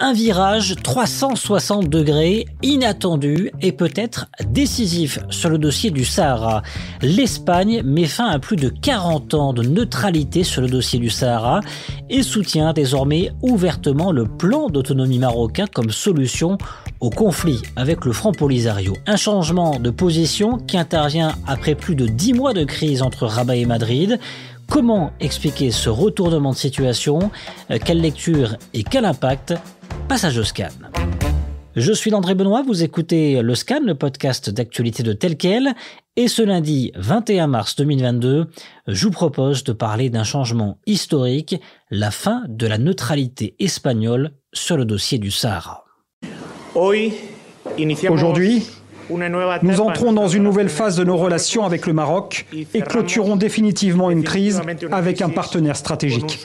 Un virage 360 degrés, inattendu et peut-être décisif sur le dossier du Sahara. L'Espagne met fin à plus de 40 ans de neutralité sur le dossier du Sahara et soutient désormais ouvertement le plan d'autonomie marocain comme solution au conflit avec le Front Polisario. Un changement de position qui intervient après plus de 10 mois de crise entre Rabat et Madrid. Comment expliquer ce retournement de situation? Quelle lecture et quel impact? Passage au scan. Je suis André Benoît, vous écoutez le Scan, le podcast d'actualité de Tel Quel, et ce lundi 21 mars 2022, je vous propose de parler d'un changement historique, la fin de la neutralité espagnole sur le dossier du Sahara. Aujourd'hui, nous entrons dans une nouvelle phase de nos relations avec le Maroc et clôturons définitivement une crise avec un partenaire stratégique.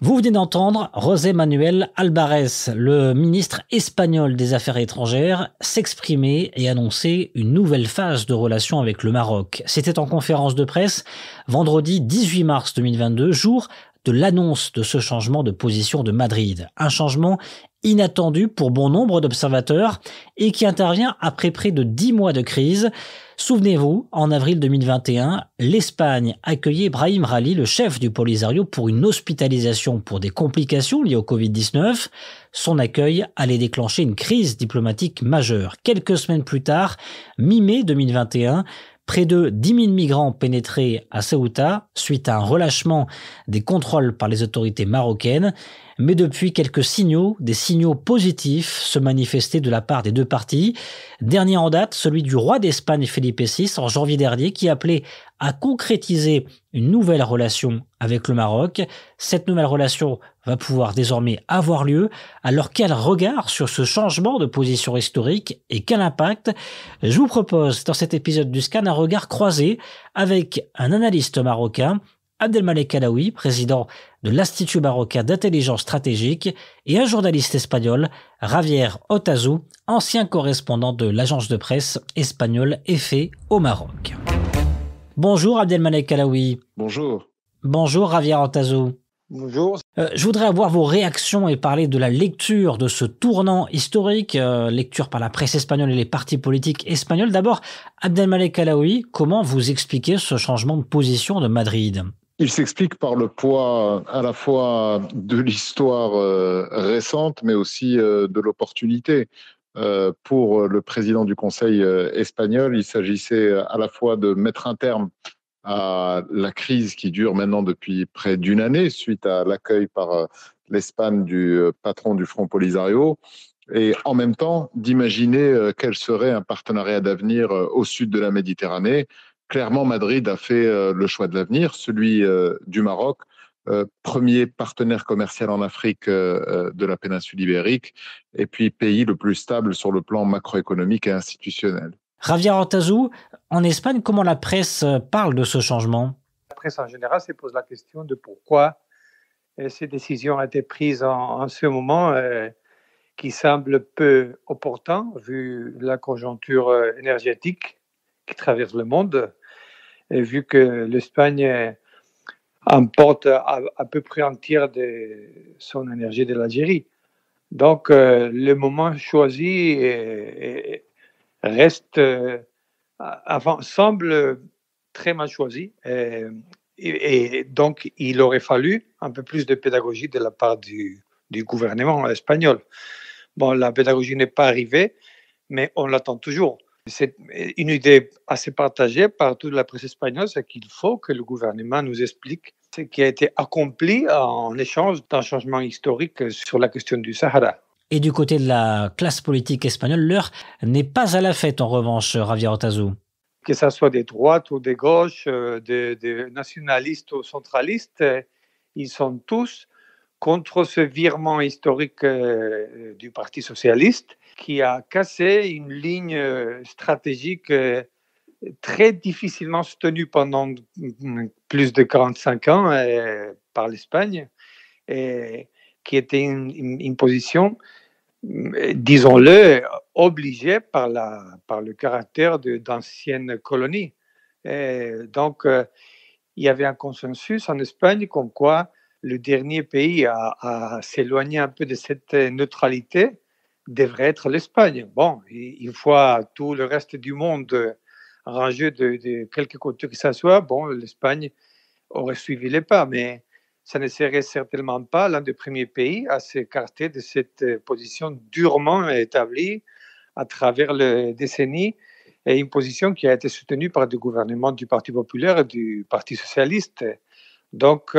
Vous venez d'entendre José Manuel Álvarez, le ministre espagnol des Affaires étrangères, s'exprimer et annoncer une nouvelle phase de relations avec le Maroc. C'était en conférence de presse vendredi 18 mars 2022, jour de l'annonce de ce changement de position de Madrid. Un changement inattendu pour bon nombre d'observateurs et qui intervient après près de 10 mois de crise. Souvenez-vous, en avril 2021, l'Espagne accueillait Brahim Rally, le chef du Polisario, pour une hospitalisation pour des complications liées au Covid-19. Son accueil allait déclencher une crise diplomatique majeure. Quelques semaines plus tard, mi-mai 2021, près de 10 000 migrants pénétraient à Ceuta suite à un relâchement des contrôles par les autorités marocaines. Mais depuis, quelques signaux, des signaux positifs se manifestaient de la part des deux parties. Dernier en date, celui du roi d'Espagne Felipe VI en janvier dernier qui appelait à concrétiser une nouvelle relation avec le Maroc. Cette nouvelle relation va pouvoir désormais avoir lieu. Alors quel regard sur ce changement de position historique et quel impact? Je vous propose dans cet épisode du Scan un regard croisé avec un analyste marocain, Abdelmalek Alaoui, président de l'Institut marocain d'intelligence stratégique, et un journaliste espagnol, Javier Otazu, ancien correspondant de l'agence de presse espagnole EFE au Maroc. Bonjour Abdelmalek Alaoui. Bonjour. Bonjour Javier Otazu. Bonjour. Je voudrais avoir vos réactions et parler de la lecture de ce tournant historique, lecture par la presse espagnole et les partis politiques espagnols. D'abord, Abdelmalek Alaoui, comment vous expliquez ce changement de position de Madrid ? Il s'explique par le poids à la fois de l'histoire récente, mais aussi de l'opportunité. Pour le président du Conseil espagnol, il s'agissait à la fois de mettre un terme à la crise qui dure maintenant depuis près d'une année suite à l'accueil par l'Espagne du patron du Front Polisario, et en même temps d'imaginer quel serait un partenariat d'avenir au sud de la Méditerranée. Clairement, Madrid a fait le choix de l'avenir, celui du Maroc, premier partenaire commercial en Afrique de la péninsule ibérique, et puis pays le plus stable sur le plan macroéconomique et institutionnel. Javier Otazu, en Espagne, comment la presse parle de ce changement? La presse en général se pose la question de pourquoi ces décisions ont été prises en ce moment qui semble peu opportun vu la conjoncture énergétique qui traverse le monde, et vu que l'Espagne importe à peu près un tiers de son énergie de l'Algérie. Donc, le moment choisi reste, semble très mal choisi. Et donc, il aurait fallu un peu plus de pédagogie de la part du gouvernement espagnol. Bon, la pédagogie n'est pas arrivée, mais on l'attend toujours. C'est une idée assez partagée par toute la presse espagnole, c'est qu'il faut que le gouvernement nous explique ce qui a été accompli en échange d'un changement historique sur la question du Sahara. Et du côté de la classe politique espagnole, l'heure n'est pas à la fête en revanche, Javier Otazu. Que ce soit des droites ou des gauches, des nationalistes ou centralistes, ils sont tous contre ce virement historique du Parti socialiste qui a cassé une ligne stratégique très difficilement soutenue pendant plus de 45 ans par l'Espagne, et qui était une position, disons-le, obligée par le caractère d'ancienne colonie. Donc, il y avait un consensus en Espagne comme quoi le dernier pays à s'éloigner un peu de cette neutralité devrait être l'Espagne. Bon, une fois tout le reste du monde rangé de quelque côté que ça soit, bon, l'Espagne aurait suivi les pas, mais ça ne serait certainement pas l'un des premiers pays à s'écarter de cette position durement établie à travers les décennies, et une position qui a été soutenue par des gouvernements du Parti populaire et du Parti socialiste. Donc,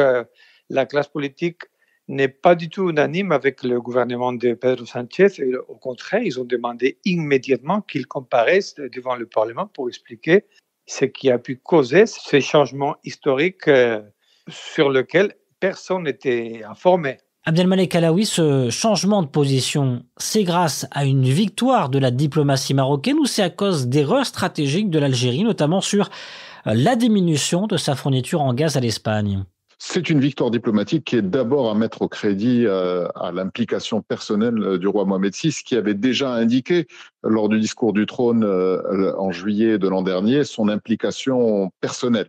la classe politique n'est pas du tout unanime avec le gouvernement de Pedro Sánchez. Et au contraire, ils ont demandé immédiatement qu'il comparaisse devant le Parlement pour expliquer ce qui a pu causer ces changements historiques sur lesquels personne n'était informé. Abdelmalek Alaoui, ce changement de position, c'est grâce à une victoire de la diplomatie marocaine ou c'est à cause d'erreurs stratégiques de l'Algérie, notamment sur la diminution de sa fourniture en gaz à l'Espagne? C'est une victoire diplomatique qui est d'abord à mettre au crédit à l'implication personnelle du roi Mohamed VI, qui avait déjà indiqué lors du discours du trône en juillet de l'an dernier son implication personnelle.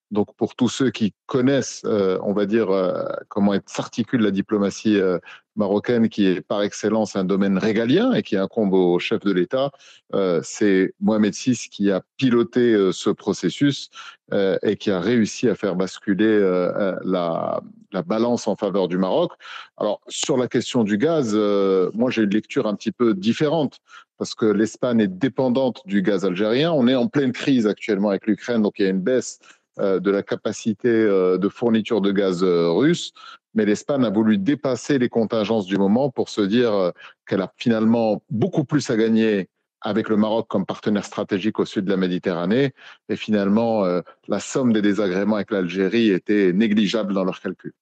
Donc pour tous ceux qui connaissent, on va dire, comment s'articule la diplomatie marocaine, qui est par excellence un domaine régalien et qui incombe au chef de l'État, c'est Mohamed VI qui a piloté ce processus et qui a réussi à faire basculer la balance en faveur du Maroc. Alors sur la question du gaz, moi j'ai une lecture un petit peu différente, parce que l'Espagne est dépendante du gaz algérien. On est en pleine crise actuellement avec l'Ukraine, donc il y a une baisse de la capacité de fourniture de gaz russe, mais l'Espagne a voulu dépasser les contingences du moment pour se dire qu'elle a finalement beaucoup plus à gagner avec le Maroc comme partenaire stratégique au sud de la Méditerranée, et finalement la somme des désagréments avec l'Algérie était négligeable dans leurs calculs.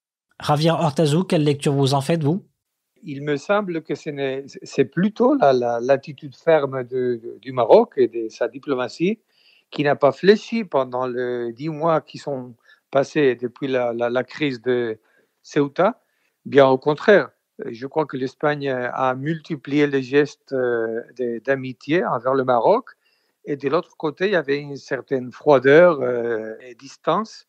Javier Hortazou, quelle lecture vous en faites, vous? Il me semble que c'est plutôt l'attitude ferme du Maroc et de sa diplomatie qui n'a pas fléchi pendant les 10 mois qui sont passés depuis la crise de Ceuta. Bien au contraire, je crois que l'Espagne a multiplié les gestes d'amitié envers le Maroc. Et de l'autre côté, il y avait une certaine froideur et distance,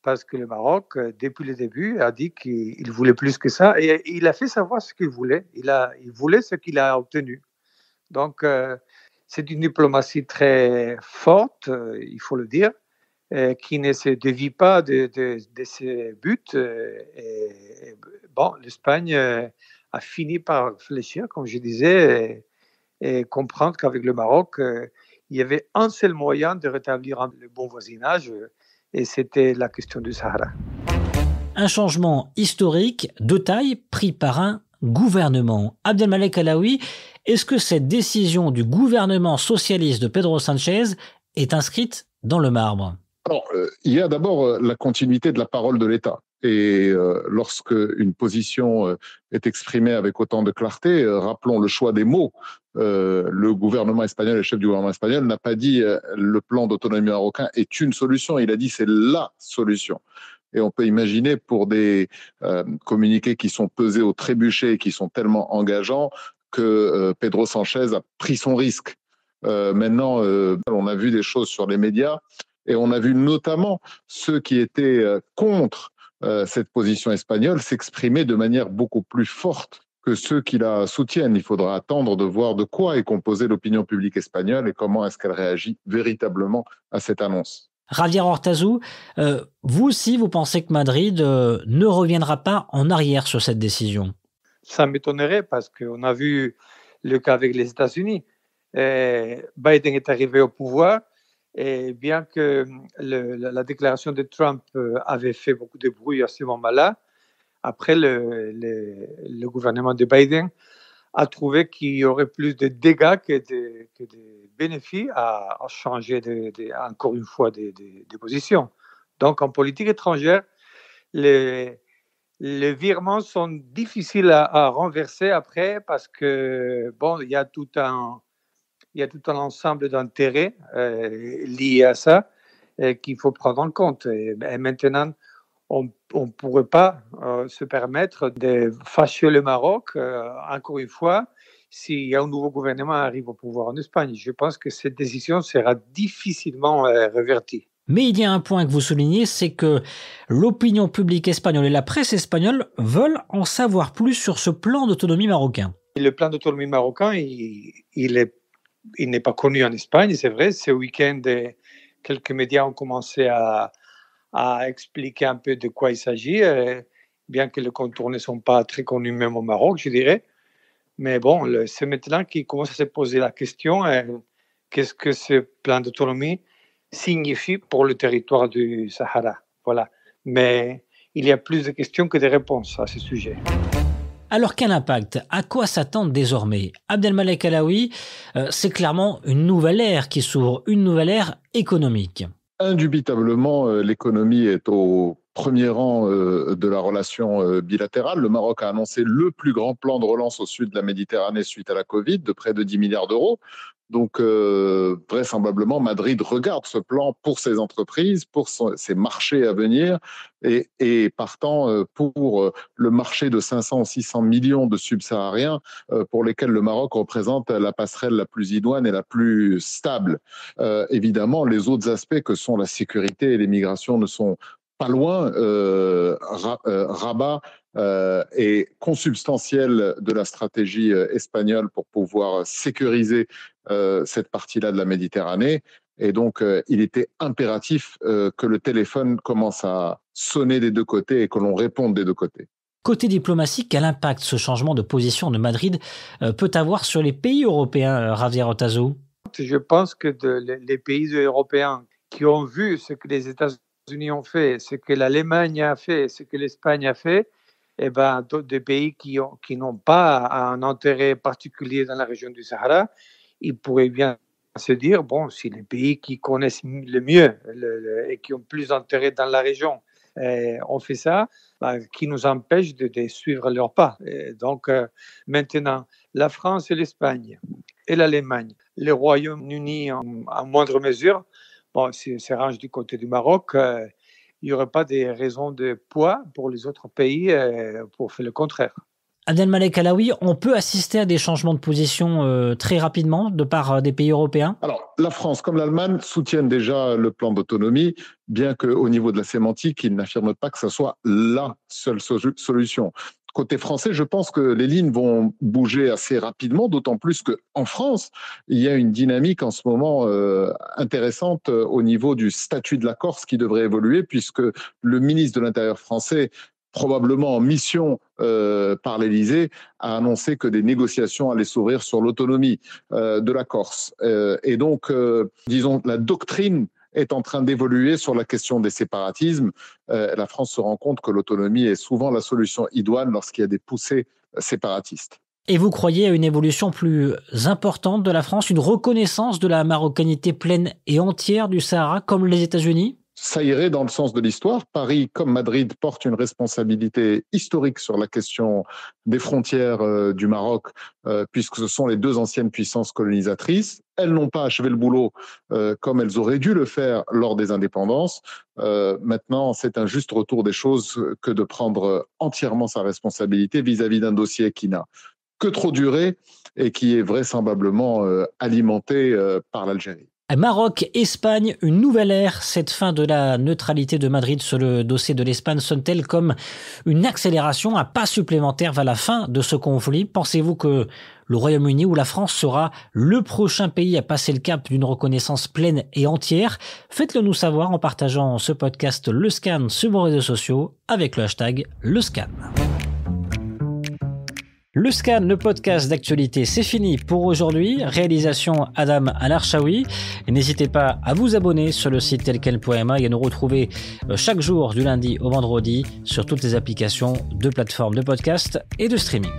parce que le Maroc, depuis le début, a dit qu'il voulait plus que ça. Et il a fait savoir ce qu'il voulait. Il voulait ce qu'il a obtenu. Donc, c'est une diplomatie très forte, il faut le dire, qui ne se dévie pas de ses buts. Bon, l'Espagne a fini par fléchir, comme je disais, et comprendre qu'avec le Maroc, il y avait un seul moyen de rétablir le bon voisinage, et c'était la question du Sahara. Un changement historique de taille pris par un gouvernement. Abdelmalek Alaoui, est-ce que cette décision du gouvernement socialiste de Pedro Sánchez est inscrite dans le marbre? Alors, il y a d'abord la continuité de la parole de l'État. Et lorsque une position est exprimée avec autant de clarté, rappelons le choix des mots. Le gouvernement espagnol, le chef du gouvernement espagnol n'a pas dit le plan d'autonomie marocain est une solution, il a dit c'est la solution. Et on peut imaginer pour des communiqués qui sont pesés au trébuchet et qui sont tellement engageants que Pedro Sánchez a pris son risque. Maintenant, on a vu des choses sur les médias et on a vu notamment ceux qui étaient contre cette position espagnole s'exprimer de manière beaucoup plus forte que ceux qui la soutiennent. Il faudra attendre de voir de quoi est composée l'opinion publique espagnole et comment est-ce qu'elle réagit véritablement à cette annonce. Javier Hortazou, vous aussi, vous pensez que Madrid ne reviendra pas en arrière sur cette décision? Ça m'étonnerait, parce qu'on a vu le cas avec les États-Unis. Biden est arrivé au pouvoir, et bien que la déclaration de Trump avait fait beaucoup de bruit à ce moment-là, après le gouvernement de Biden a trouvé qu'il y aurait plus de dégâts que de bénéfices à changer encore une fois de position. Donc en politique étrangère, les virements sont difficiles à renverser après, parce que bon, il y a tout un ensemble d'intérêts liés à ça qu'il faut prendre en compte. Et maintenant, on ne pourrait pas se permettre de fâcher le Maroc, encore une fois, s'il y a un nouveau gouvernement qui arrive au pouvoir en Espagne. Je pense que cette décision sera difficilement revertie. Mais il y a un point que vous soulignez, c'est que l'opinion publique espagnole et la presse espagnole veulent en savoir plus sur ce plan d'autonomie marocain. Le plan d'autonomie marocain, il n'est pas connu en Espagne, c'est vrai. Ce week-end, quelques médias ont commencé à expliquer un peu de quoi il s'agit, bien que les contours ne sont pas très connus même au Maroc, je dirais. Mais bon, c'est maintenant qu'il commence à se poser la question, qu'est-ce que ce plan d'autonomie signifie pour le territoire du Sahara. Voilà. Mais il y a plus de questions que de réponses à ce sujet. Alors quel impact? À quoi s'attendre désormais? Abdelmalek Alaoui, c'est clairement une nouvelle ère qui s'ouvre, une nouvelle ère économique. Indubitablement, l'économie est au premier rang de la relation bilatérale. Le Maroc a annoncé le plus grand plan de relance au sud de la Méditerranée suite à la Covid, de près de 10 milliards d'euros. Donc, vraisemblablement, Madrid regarde ce plan pour ses entreprises, pour ses marchés à venir et partant pour le marché de 500 ou 600 millions de subsahariens pour lesquels le Maroc représente la passerelle la plus idoine et la plus stable. Évidemment, les autres aspects que sont la sécurité et l'immigration ne sont pas loin. Rabat est consubstantiel de la stratégie espagnole pour pouvoir sécuriser cette partie-là de la Méditerranée. Et donc, il était impératif que le téléphone commence à sonner des deux côtés et que l'on réponde des deux côtés. Côté diplomatie, quel impact ce changement de position de Madrid peut avoir sur les pays européens, Javier Otazu? Je pense que les pays européens qui ont vu ce que les États-Unis ont fait, ce que l'Allemagne a fait, ce que l'Espagne a fait, eh ben, des pays qui n'ont pas un intérêt particulier dans la région du Sahara, ils pourraient bien se dire, bon, si les pays qui connaissent le mieux et qui ont plus d'intérêt dans la région ont fait ça, qui nous empêche de suivre leurs pas. Et donc, maintenant, la France et l'Espagne et l'Allemagne, le Royaume-Uni en moindre mesure, bon, si ça range du côté du Maroc, il n'y aurait pas des raisons de poids pour les autres pays pour faire le contraire. Abdelmalek Alaoui, on peut assister à des changements de position très rapidement de part des pays européens? Alors, la France comme l'Allemagne soutiennent déjà le plan d'autonomie, bien qu'au niveau de la sémantique, ils n'affirment pas que ce soit la seule solution. Côté français, je pense que les lignes vont bouger assez rapidement, d'autant plus qu'en France, il y a une dynamique en ce moment intéressante au niveau du statut de la Corse qui devrait évoluer, puisque le ministre de l'Intérieur français, probablement en mission par l'Élysée, a annoncé que des négociations allaient s'ouvrir sur l'autonomie de la Corse. Et donc, disons, la doctrine est en train d'évoluer sur la question des séparatismes. La France se rend compte que l'autonomie est souvent la solution idoine lorsqu'il y a des poussées séparatistes. Et vous croyez à une évolution plus importante de la France, une reconnaissance de la marocanité pleine et entière du Sahara, comme les États-Unis ? Ça irait dans le sens de l'histoire. Paris, comme Madrid, porte une responsabilité historique sur la question des frontières du Maroc, puisque ce sont les deux anciennes puissances colonisatrices. Elles n'ont pas achevé le boulot comme elles auraient dû le faire lors des indépendances. Maintenant, c'est un juste retour des choses que de prendre entièrement sa responsabilité vis-à-vis d'un dossier qui n'a que trop duré et qui est vraisemblablement alimenté par l'Algérie. Maroc, Espagne, une nouvelle ère. Cette fin de la neutralité de Madrid sur le dossier de l'Espagne sonne-t-elle comme une accélération, un pas supplémentaire vers la fin de ce conflit? Pensez-vous que le Royaume-Uni ou la France sera le prochain pays à passer le cap d'une reconnaissance pleine et entière? Faites-le nous savoir en partageant ce podcast Le Scan sur vos réseaux sociaux avec le hashtag Le Scan. Le Scan, le podcast d'actualité, c'est fini pour aujourd'hui. Réalisation Adam Al-Arshawi. N'hésitez pas à vous abonner sur le site telquel.ma et à nous retrouver chaque jour du lundi au vendredi sur toutes les applications de plateformes de podcast et de streaming.